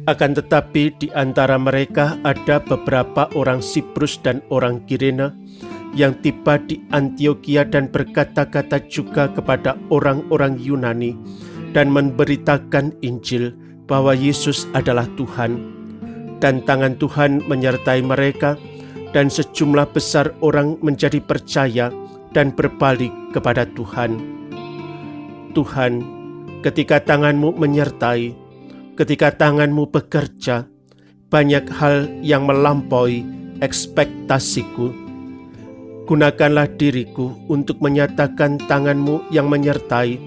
Akan tetapi di antara mereka ada beberapa orang Siprus dan orang Kirene yang tiba di Antiokhia dan berkata-kata juga kepada orang-orang Yunani dan memberitakan Injil bahwa Yesus adalah Tuhan. Dan tangan Tuhan menyertai mereka, dan sejumlah besar orang menjadi percaya dan berbalik kepada Tuhan. Tuhan, ketika tangan-Mu menyertai, ketika tangan-Mu bekerja, banyak hal yang melampaui ekspektasiku. Gunakanlah diriku untuk menyatakan tangan-Mu yang menyertai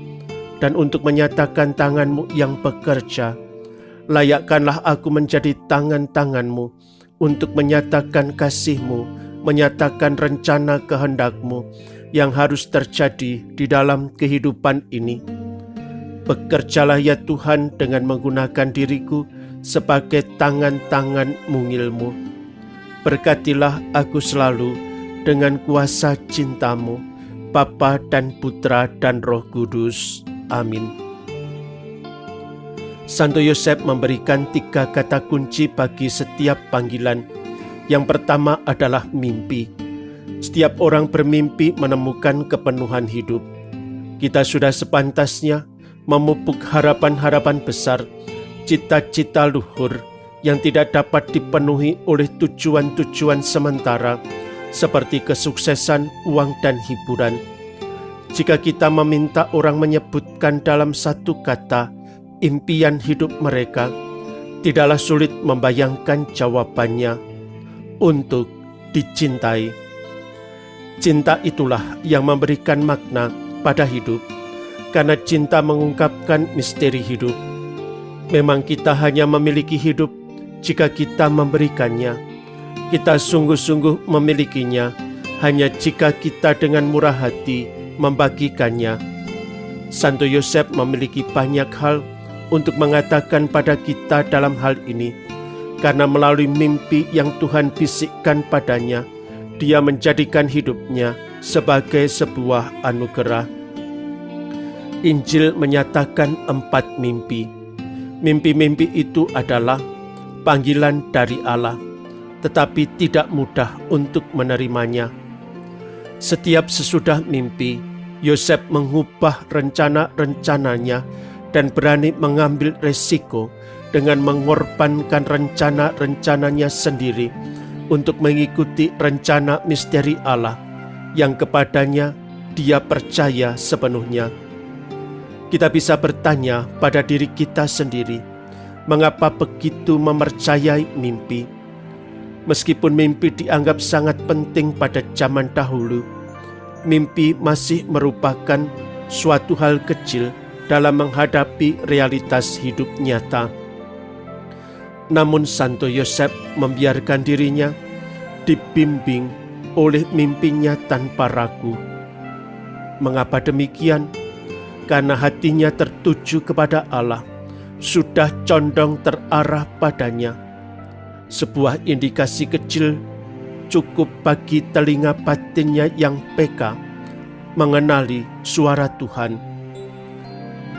dan untuk menyatakan tangan-Mu yang bekerja. Layakkanlah aku menjadi tangan-tangan-Mu untuk menyatakan kasih-Mu, menyatakan rencana kehendak-Mu yang harus terjadi di dalam kehidupan ini. Bekerjalah ya Tuhan dengan menggunakan diriku sebagai tangan-tangan mungil-Mu. Berkatilah aku selalu dengan kuasa cinta-Mu, Bapa dan Putra dan Roh Kudus. Amin. Santo Yosef memberikan 3 kata kunci bagi setiap panggilan. Yang pertama adalah mimpi. Setiap orang bermimpi menemukan kepenuhan hidup. Kita sudah sepantasnya memupuk harapan-harapan besar, cita-cita luhur yang tidak dapat dipenuhi oleh tujuan-tujuan sementara seperti kesuksesan, uang, dan hiburan. Jika kita meminta orang menyebutkan dalam satu kata impian hidup mereka, tidaklah sulit membayangkan jawabannya: untuk dicintai. Cinta itulah yang memberikan makna pada hidup, karena cinta mengungkapkan misteri hidup. Memang kita hanya memiliki hidup jika kita memberikannya. Kita sungguh-sungguh memilikinya hanya jika kita dengan murah hati membagikannya. Santo Yosef memiliki banyak hal untuk mengatakan pada kita dalam hal ini, karena melalui mimpi yang Tuhan bisikkan padanya, dia menjadikan hidupnya sebagai sebuah anugerah. Injil menyatakan 4 mimpi. Mimpi-mimpi itu adalah panggilan dari Allah, tetapi tidak mudah untuk menerimanya. Setiap sesudah mimpi, Yosef mengubah rencana-rencananya dan berani mengambil resiko dengan mengorbankan rencana-rencananya sendiri untuk mengikuti rencana misteri Allah yang kepadanya dia percaya sepenuhnya. Kita bisa bertanya pada diri kita sendiri, mengapa begitu mempercayai mimpi? Meskipun mimpi dianggap sangat penting pada zaman dahulu, mimpi masih merupakan suatu hal kecil dalam menghadapi realitas hidup nyata. Namun Santo Yosef membiarkan dirinya dibimbing oleh mimpinya tanpa ragu. Mengapa demikian? Karena hatinya tertuju kepada Allah, sudah condong terarah padanya. Sebuah indikasi kecil cukup bagi telinga batinnya yang peka mengenali suara Tuhan.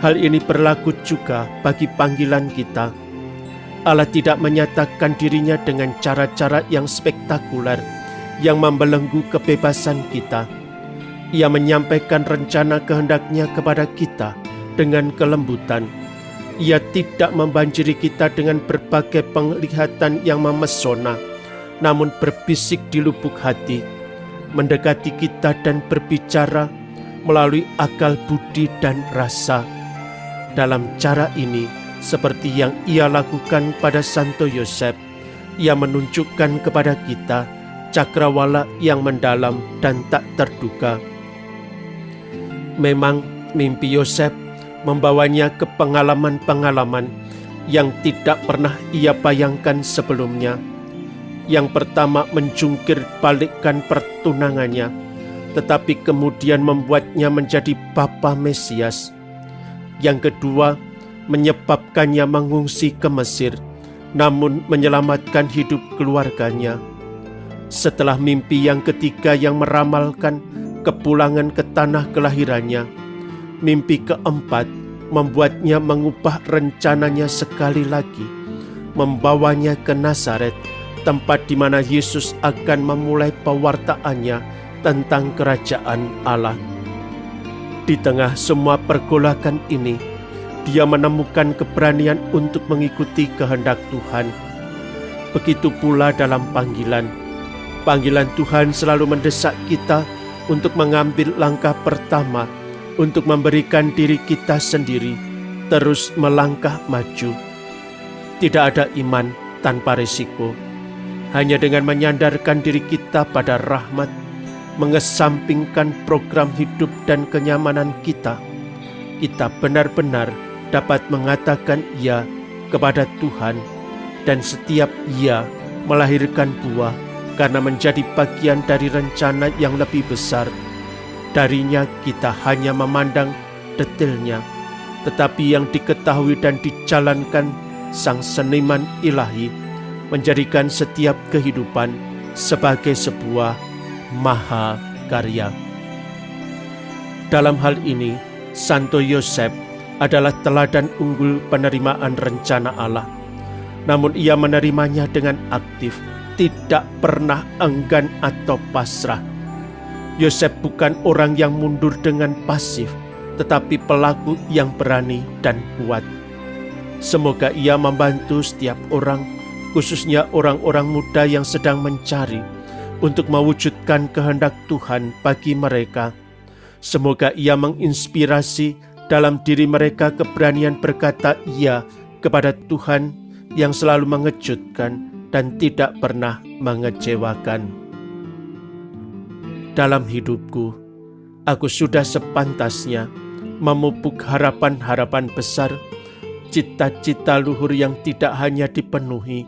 Hal ini berlaku juga bagi panggilan kita. Allah tidak menyatakan dirinya dengan cara-cara yang spektakuler yang membelenggu kebebasan kita. Ia menyampaikan rencana kehendaknya kepada kita dengan kelembutan. Ia tidak membanjiri kita dengan berbagai penglihatan yang memesona, namun berbisik di lubuk hati, mendekati kita dan berbicara melalui akal budi dan rasa. Dalam cara ini, seperti yang ia lakukan pada Santo Yosef, ia menunjukkan kepada kita cakrawala yang mendalam dan tak terduga. Memang mimpi Yosef membawanya ke pengalaman-pengalaman yang tidak pernah ia bayangkan sebelumnya. Yang pertama menjungkir balikkan pertunangannya, tetapi kemudian membuatnya menjadi Bapa Mesias. Yang kedua, menyebabkannya mengungsi ke Mesir, namun menyelamatkan hidup keluarganya. Setelah mimpi yang ketiga yang meramalkan kepulangan ke tanah kelahirannya, mimpi keempat membuatnya mengubah rencananya sekali lagi membawanya ke Nazaret, tempat di mana Yesus akan memulai pewartaannya tentang kerajaan Allah. Di tengah semua pergolakan ini, dia menemukan keberanian untuk mengikuti kehendak Tuhan. Begitu pula dalam panggilan. Panggilan Tuhan selalu mendesak kita untuk mengambil langkah pertama, untuk memberikan diri kita sendiri, terus melangkah maju. Tidak ada iman tanpa risiko. Hanya dengan menyandarkan diri kita pada rahmat, mengesampingkan program hidup dan kenyamanan kita benar-benar dapat mengatakan iya kepada Tuhan, dan setiap iya melahirkan buah karena menjadi bagian dari rencana yang lebih besar. Darinya kita hanya memandang detailnya, tetapi yang diketahui dan dijalankan Sang Seniman Ilahi menjadikan setiap kehidupan sebagai sebuah mahakarya. Dalam hal ini, Santo Yosef adalah teladan unggul penerimaan rencana Allah. Namun ia menerimanya dengan aktif, tidak pernah enggan atau pasrah. Yosef bukan orang yang mundur dengan pasif, tetapi pelaku yang berani dan kuat. Semoga ia membantu setiap orang, khususnya orang-orang muda yang sedang mencari, untuk mewujudkan kehendak Tuhan bagi mereka. Semoga ia menginspirasi dalam diri mereka keberanian berkata iya kepada Tuhan yang selalu mengejutkan dan tidak pernah mengecewakan. Dalam hidupku, aku sudah sepantasnya memupuk harapan-harapan besar, cita-cita luhur yang tidak hanya dipenuhi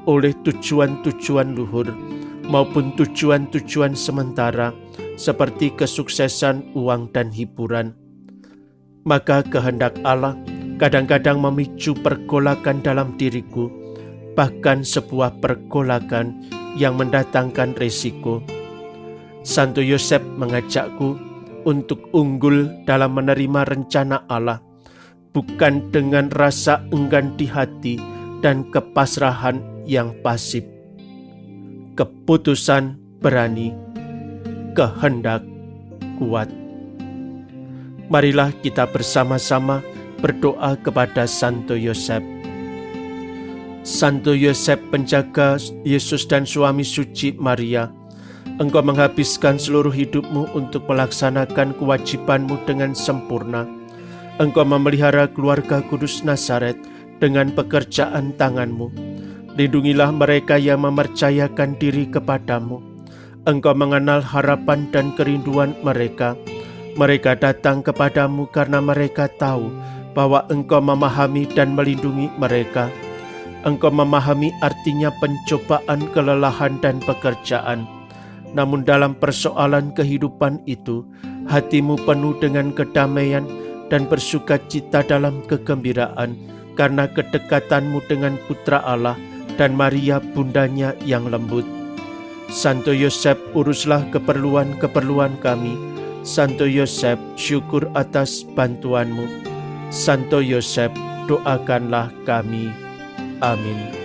oleh tujuan-tujuan luhur maupun tujuan-tujuan sementara seperti kesuksesan, uang, dan hiburan. Maka kehendak Allah kadang-kadang memicu pergolakan dalam diriku, bahkan sebuah pergolakan yang mendatangkan risiko. Santo Yosef mengajakku untuk unggul dalam menerima rencana Allah, bukan dengan rasa enggan di hati dan kepasrahan yang pasif. Keputusan berani, kehendak kuat. Marilah kita bersama-sama berdoa kepada Santo Yosef. Santo Yosef, penjaga Yesus dan suami suci Maria, Engkau menghabiskan seluruh hidupmu untuk melaksanakan kewajibanmu dengan sempurna. Engkau memelihara keluarga kudus Nazaret dengan pekerjaan tanganmu. Lindungilah mereka yang mempercayakan diri kepadamu. Engkau mengenal harapan dan kerinduan mereka. Mereka datang kepadamu karena mereka tahu bahwa Engkau memahami dan melindungi mereka. Engkau memahami artinya pencobaan, kelelahan, dan pekerjaan. Namun dalam persoalan kehidupan itu, hatimu penuh dengan kedamaian dan bersukacita dalam kegembiraan karena kedekatanmu dengan Putra Allah dan Maria bundanya yang lembut. Santo Yosef, uruslah keperluan-keperluan kami. Santo Yosef, syukur atas bantuanmu. Santo Yosef, doakanlah kami. Amin.